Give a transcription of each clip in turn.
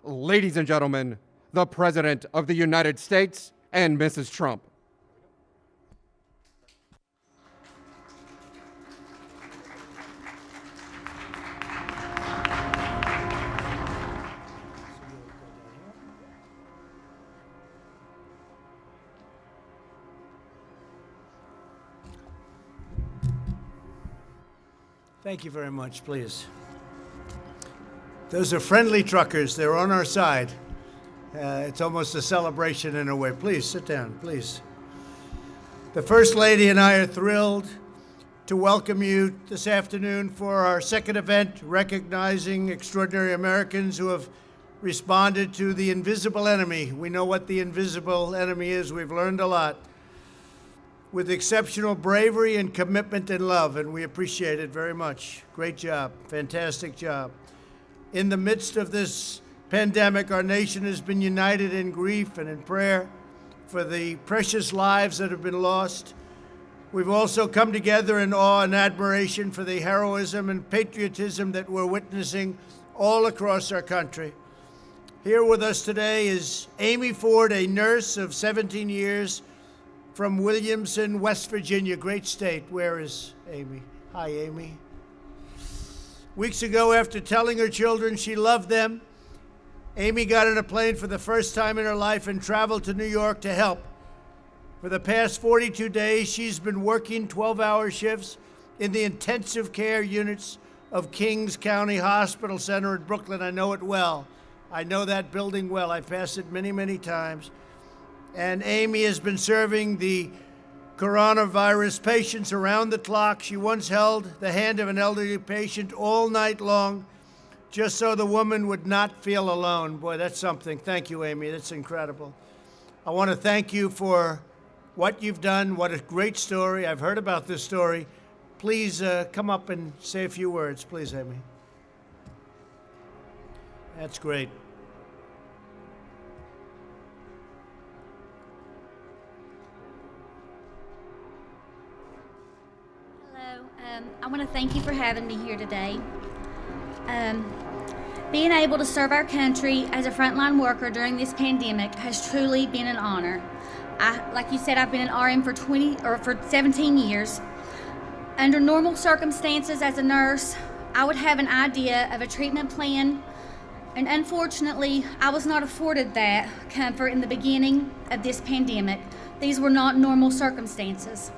ladies and gentlemen, the President of the United States and Mrs. Trump. Thank you very much, please. Those are friendly truckers. They're on our side. It's almost a celebration in a way. Please, sit down, please. The First Lady and I are thrilled to welcome you this afternoon for our second event, recognizing extraordinary Americans who have responded to the invisible enemy. We know what the invisible enemy is. We've learned a lot. With exceptional bravery and commitment and love, and we appreciate it very much. Great job, fantastic job. In the midst of this pandemic, our nation has been united in grief and in prayer for the precious lives that have been lost. We've also come together in awe and admiration for the heroism and patriotism that we're witnessing all across our country. Here with us today is Amy Ford, a nurse of 17 years, from Williamson, West Virginia, great state. Where is Amy? Hi, Amy. Weeks ago, after telling her children she loved them, Amy got on a plane for the first time in her life and traveled to New York to help. For the past 42 days, she's been working 12-hour shifts in the intensive care units of Kings County Hospital Center in Brooklyn. I know it well. I know that building well. I passed it many, many times. And Amy has been serving the coronavirus patients around the clock. She once held the hand of an elderly patient all night long, just so the woman would not feel alone. Boy, that's something. Thank you, Amy. That's incredible. I want to thank you for what you've done. What a great story. I've heard about this story. Please come up and say a few words. Please, Amy. That's great. I want to thank you for having me here today. Being able to serve our country as a frontline worker during this pandemic has truly been an honor. Like you said, I've been an RM for 17 years. Under normal circumstances as a nurse, I would have an idea of a treatment plan, and unfortunately, I was not afforded that comfort in the beginning of this pandemic. These were not normal circumstances.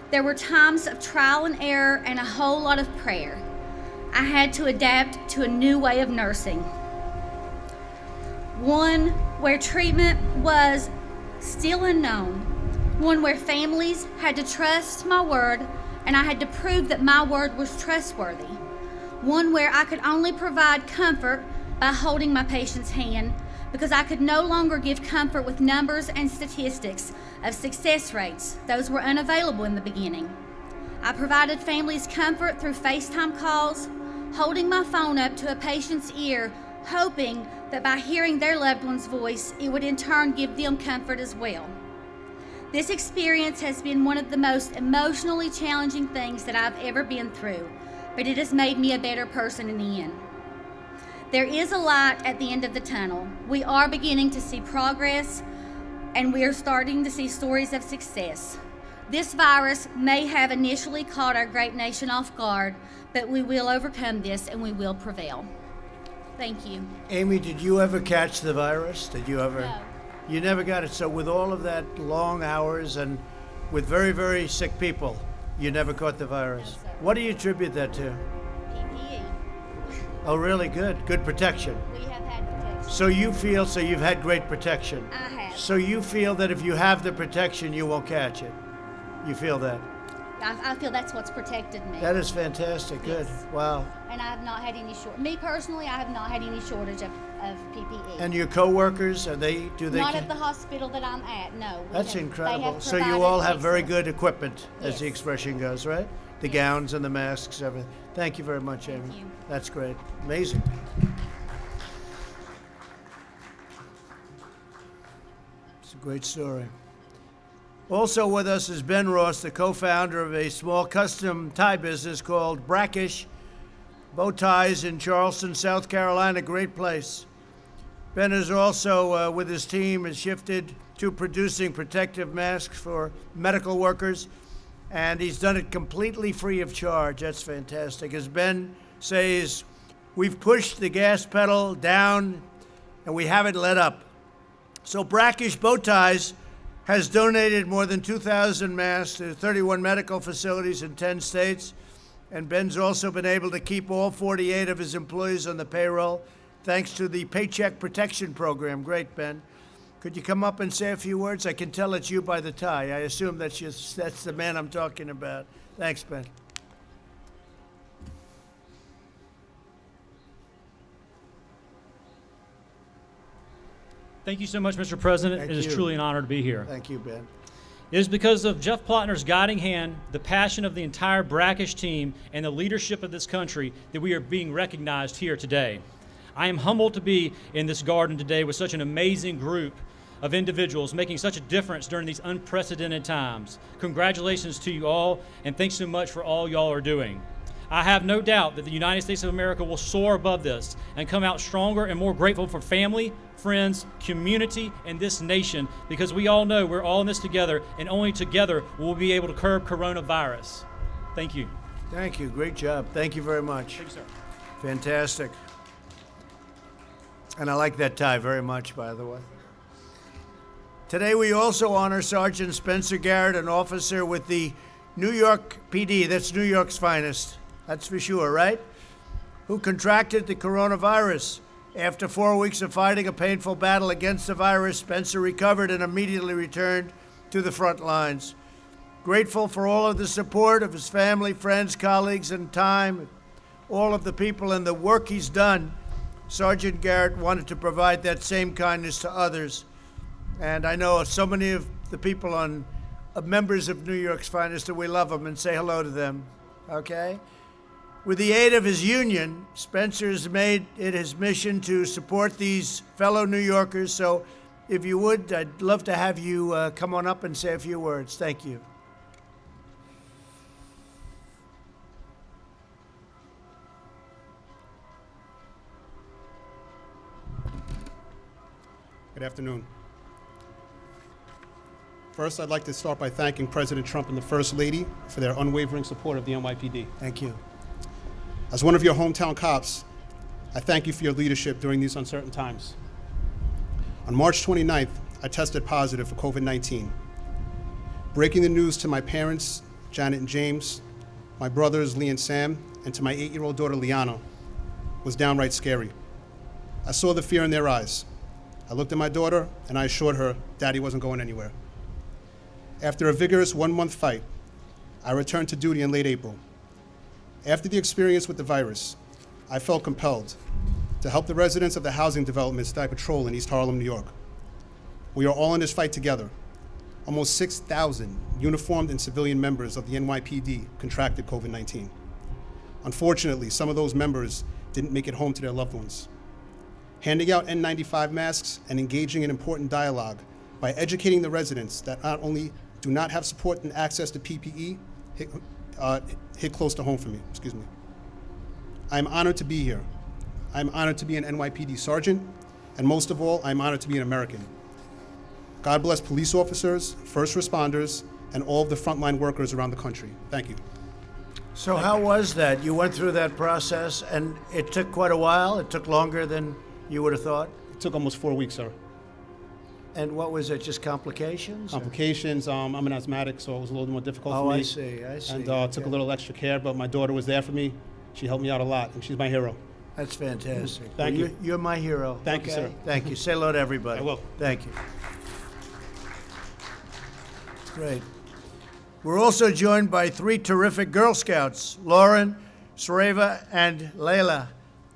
There were times of trial and error and a whole lot of prayer. I had to adapt to a new way of nursing. One where treatment was still unknown. One where families had to trust my word and I had to prove that my word was trustworthy. One where I could only provide comfort by holding my patient's hand, because I could no longer give comfort with numbers and statistics of success rates. Those were unavailable in the beginning. I provided families comfort through FaceTime calls, holding my phone up to a patient's ear, hoping that by hearing their loved one's voice, it would in turn give them comfort as well. This experience has been one of the most emotionally challenging things that I've ever been through, but it has made me a better person in the end. There is a light at the end of the tunnel. We are beginning to see progress, and we are starting to see stories of success. This virus may have initially caught our great nation off guard, but we will overcome this and we will prevail. Thank you. Amy, did you ever catch the virus? Did you ever? No. You never got it. So with all of that long hours and with very, very sick people, you never caught the virus. No, sir. What do you attribute that to? PPE. Oh, really? Good. Good protection. We have had protection. So you feel, so you've had great protection. I have. So you feel that if you have the protection, you won't catch it. You feel that? I feel that's what's protected me. That is fantastic. Good. Yes. Wow. And I have not had any me personally, I have not had any shortage of PPE. And your coworkers, do they? Not at the hospital that I'm at, no. That's incredible. So you provided all have very excellent- good equipment, as the Yes. expression goes, right? The Yes. gowns and the masks, everything. Thank you very much, Amy. Thank you. That's great. Amazing. It's a great story. Also with us is Ben Ross, the co-founder of a small custom tie business called Brackish Bow Ties in Charleston, South Carolina. Great place. Ben has also, with his team, has shifted to producing protective masks for medical workers, and he's done it completely free of charge. That's fantastic. As Ben says, we've pushed the gas pedal down, and we haven't let up. So Brackish Bow Ties has donated more than 2,000 masks to 31 medical facilities in 10 states. And Ben's also been able to keep all 48 of his employees on the payroll thanks to the Paycheck Protection Program. Great, Ben. Could you come up and say a few words? I can tell it's you by the tie. I assume that's the man I'm talking about. Thanks, Ben. Thank you so much, Mr. President. Thank It is you. truly an honor to be here. Thank you, Ben. It is because of Jeff Plotner's guiding hand, the passion of the entire Brackish team, and the leadership of this country that we are being recognized here today. I am humbled to be in this garden today with such an amazing group of individuals making such a difference during these unprecedented times. Congratulations to you all, and thanks so much for all y'all are doing. I have no doubt that the United States of America will soar above this and come out stronger and more grateful for family, friends, community, and this nation, because we all know we're all in this together, and only together will we be able to curb coronavirus. Thank you. Thank you. Great job. Thank you very much. Thank you, sir. Fantastic. And I like that tie very much, by the way. Today we also honor Sergeant Spencer Garrett, an officer with the New York PD, that's New York's finest, that's for sure, right? Who contracted the coronavirus. After 4 weeks of fighting a painful battle against the virus, Spencer recovered and immediately returned to the front lines. Grateful for all of the support of his family, friends, colleagues, and time, all of the people and the work he's done, Sergeant Garrett wanted to provide that same kindness to others. And I know so many of the people members of New York's finest that we love them and say hello to them, okay? With the aid of his union, Spencer's made it his mission to support these fellow New Yorkers. So if you would, I'd love to have you come on up and say a few words. Thank you. Good afternoon. First, I'd like to start by thanking President Trump and the First Lady for their unwavering support of the NYPD. Thank you. As one of your hometown cops, I thank you for your leadership during these uncertain times. On March 29th, I tested positive for COVID-19. Breaking the news to my parents, Janet and James, my brothers, Lee and Sam, and to my 8-year-old daughter, Liana, was downright scary. I saw the fear in their eyes. I looked at my daughter, and I assured her Daddy wasn't going anywhere. After a vigorous 1-month fight, I returned to duty in late April. After the experience with the virus, I felt compelled to help the residents of the housing developments that I patrol in East Harlem, New York. We are all in this fight together. Almost 6,000 uniformed and civilian members of the NYPD contracted COVID-19. Unfortunately, some of those members didn't make it home to their loved ones. Handing out N95 masks and engaging in important dialogue by educating the residents that not only do not have support and access to PPE hit close to home for me, excuse me. I'm honored to be here. I'm honored to be an NYPD sergeant, and most of all, I'm honored to be an American. God bless police officers, first responders, and all of the frontline workers around the country. Thank you. So how was that? You went through that process, and it took quite a while? It took longer than you would have thought? It took almost 4 weeks, sir. And what was it, just complications? Complications, I'm an asthmatic, so it was a little more difficult for me. Oh, I see. And took a little extra care, but my daughter was there for me. She helped me out a lot, and she's my hero. That's fantastic. Thank you. You're my hero. Thank you, sir. Thank you. Say hello to everybody. I will. Thank you. Great. We're also joined by 3 terrific Girl Scouts, Lauren, Sareva, and Layla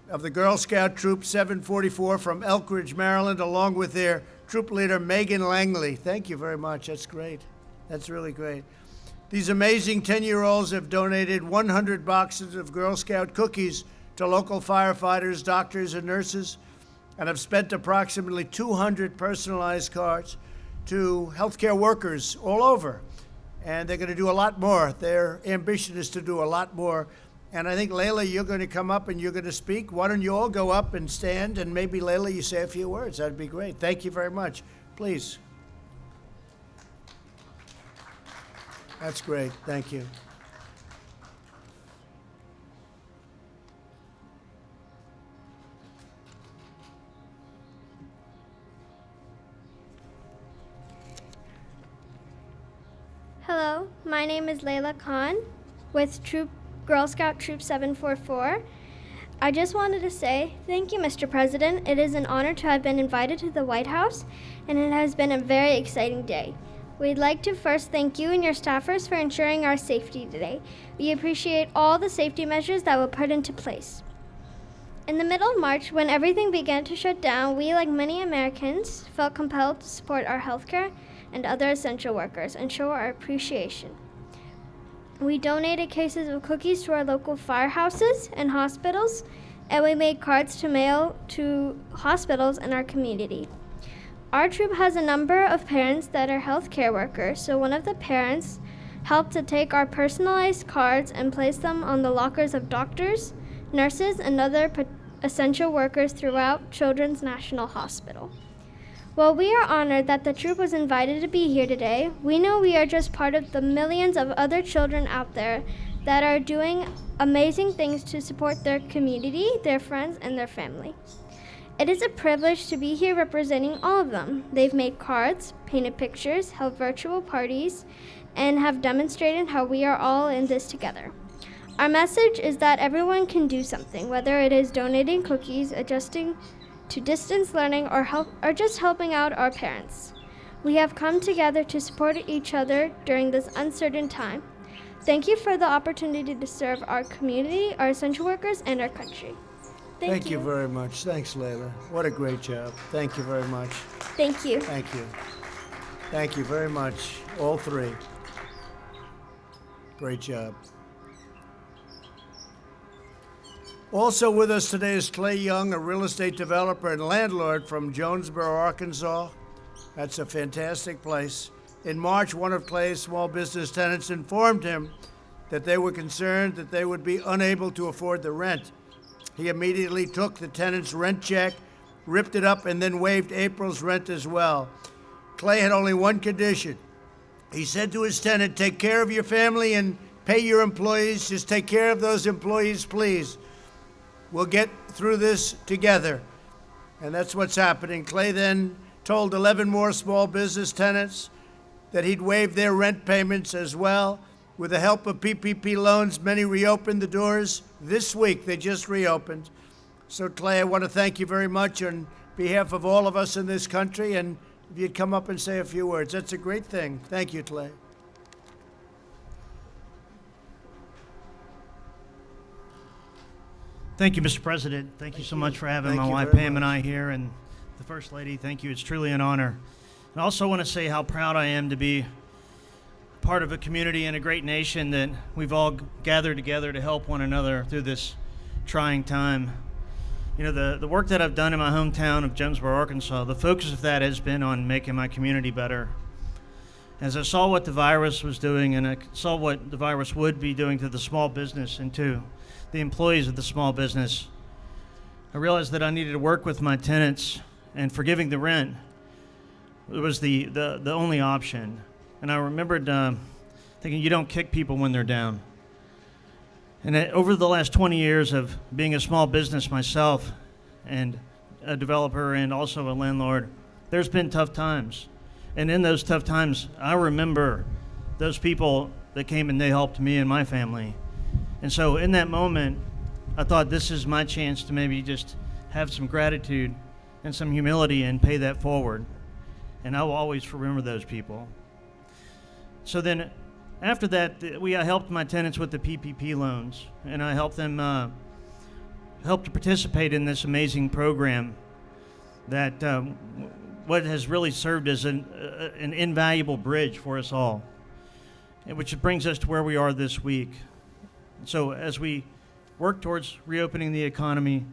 of the Girl Scout Troop 744 from Elk Ridge, Maryland, along with their troop leader, Megan Langley. Thank you very much. That's great. That's really great. These amazing 10-year-olds have donated 100 boxes of Girl Scout cookies to local firefighters, doctors, and nurses, and have spent approximately 200 personalized cards to healthcare workers all over. And they're going to do a lot more. Their ambition is to do a lot more And I think, Layla, you're going to come up and you're going to speak. Why don't you all go up and stand, and maybe, Layla, you say a few words. That'd be great. Thank you very much. Please. That's great. Thank you. Hello, my name is Layla Khan with Girl Scout Troop 744. I just wanted to say thank you, Mr. President. It is an honor to have been invited to the White House, and it has been a very exciting day. We'd like to first thank you and your staffers for ensuring our safety today. We appreciate all the safety measures that were put into place. In the middle of March, when everything began to shut down, we, like many Americans, felt compelled to support our healthcare and other essential workers and show our appreciation. We donated cases of cookies to our local firehouses and hospitals, and we made cards to mail to hospitals in our community. Our troop has a number of parents that are healthcare workers, so one of the parents helped to take our personalized cards and place them on the lockers of doctors, nurses, and other essential workers throughout Children's National Hospital. While we are honored that the troop was invited to be here today, we know we are just part of the millions of other children out there that are doing amazing things to support their community, their friends, and their family. It is a privilege to be here representing all of them. They've made cards, painted pictures, held virtual parties, and have demonstrated how we are all in this together. Our message is that everyone can do something, whether it is donating cookies, adjusting to distance learning, or just helping out our parents. We have come together to support each other during this uncertain time. Thank you for the opportunity to serve our community, our essential workers, and our country. Thank you very much. Thanks, Layla. What a great job. Thank you very much. Thank you. Thank you. Thank you very much, all three. Great job. Also with us today is Clay Young, a real estate developer and landlord from Jonesboro, Arkansas. That's a fantastic place. In March, one of Clay's small business tenants informed him that they were concerned that they would be unable to afford the rent. He immediately took the tenant's rent check, ripped it up, and then waived April's rent as well. Clay had only one condition. He said to his tenant, "Take care of your family and pay your employees. Just take care of those employees, please. We'll get through this together." And that's what's happening. Clay then told 11 more small business tenants that he'd waive their rent payments as well. With the help of PPP loans, many reopened the doors this week. They just reopened. So, Clay, I want to thank you very much on behalf of all of us in this country. And if you'd come up and say a few words, that's a great thing. Thank you, Clay. Thank you, Mr. President. Thank you so much for having my wife very Pam and much. I here, and the First Lady. Thank you. It's truly an honor. I also want to say how proud I am to be part of a community and a great nation that we've all gathered together to help one another through this trying time. You know, the work that I've done in my hometown of Jonesboro, Arkansas, the focus of that has been on making my community better. As I saw what the virus was doing, and I saw what the virus would be doing to the small business and to the employees of the small business, I realized that I needed to work with my tenants, and forgiving the rent was the only option. And I remembered thinking, you don't kick people when they're down. And over the last 20 years of being a small business myself and a developer and also a landlord, there's been tough times. And in those tough times, I remember those people that came and they helped me and my family. And so in that moment, I thought this is my chance to maybe just have some gratitude and some humility and pay that forward. And I will always remember those people. So then after that, I helped my tenants with the PPP loans, and I helped them help to participate in this amazing program that what has really served as an invaluable bridge for us all, which brings us to where we are this week. So as we work towards reopening the economy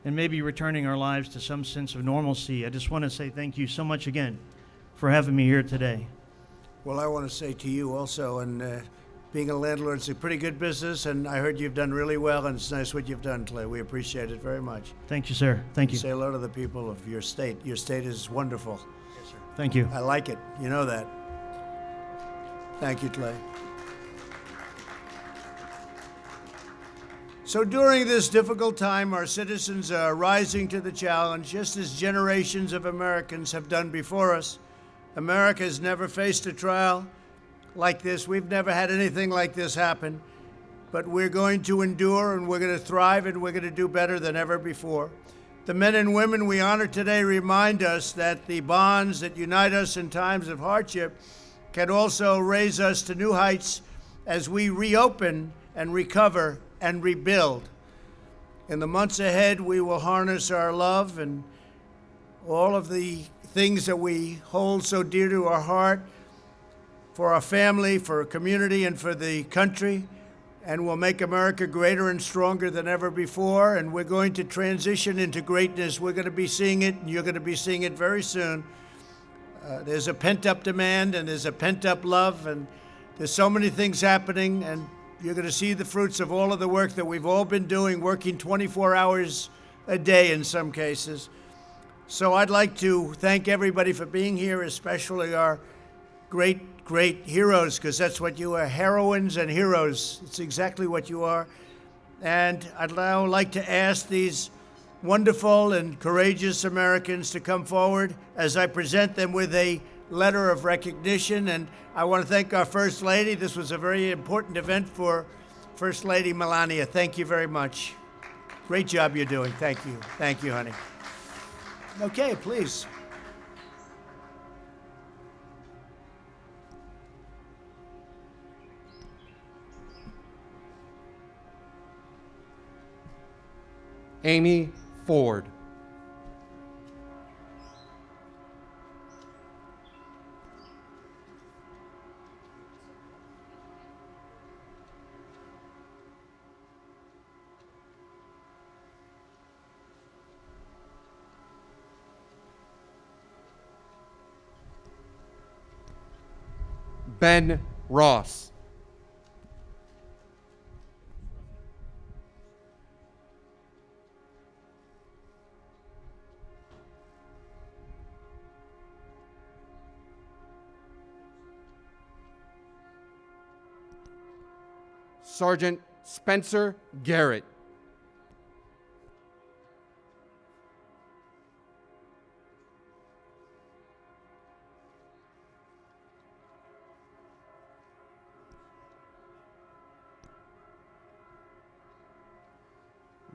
and maybe returning our lives to some sense of normalcy, I just want to say thank you so much again for having me here today. Well, I want to say to you also, and being a landlord is a pretty good business, and I heard you've done really well, and it's nice what you've done, Clay. We appreciate it very much. Thank you, sir. Thank you. Say hello to the people of your state. Your state is wonderful. Yes, sir. Thank you. I like it. You know that. Thank you, Clay. So during this difficult time, our citizens are rising to the challenge, just as generations of Americans have done before us. America has never faced a trial like this. We've never had anything like this happen. But we're going to endure, and we're going to thrive, and we're going to do better than ever before. The men and women we honor today remind us that the bonds that unite us in times of hardship can also raise us to new heights as we reopen and recover and rebuild. In the months ahead, we will harness our love and all of the things that we hold so dear to our heart for our family, for our community, and for the country, and we'll make America greater and stronger than ever before, and we're going to transition into greatness. We're going to be seeing it, and you're going to be seeing it very soon. There's a pent-up demand, and there's a pent-up love, and there's so many things happening, and you're going to see the fruits of all of the work that we've all been doing, working 24 hours a day in some cases. So I'd like to thank everybody for being here, especially our great heroes, because that's what you are, heroines and heroes. It's exactly what you are. And I'd now like to ask these wonderful and courageous Americans to come forward as I present them with a letter of recognition. And I want to thank our First Lady. This was a very important event for First Lady Melania. Thank you very much. Great job you're doing. Thank you. Thank you, honey. Okay, please. Amy Ford. Ben Ross. Sergeant Spencer Garrett.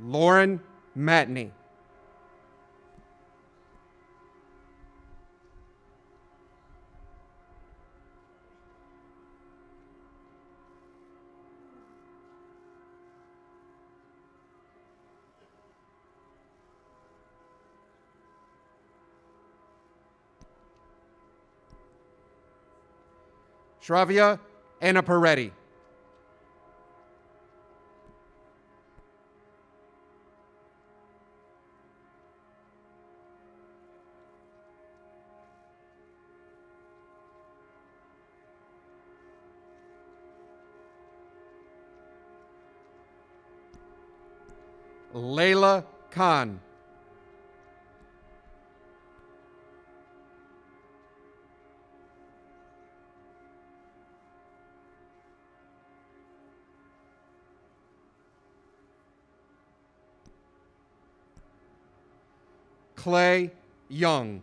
Lauren Matney. Shravya Annapareddy. Layla Khan. Clay Young.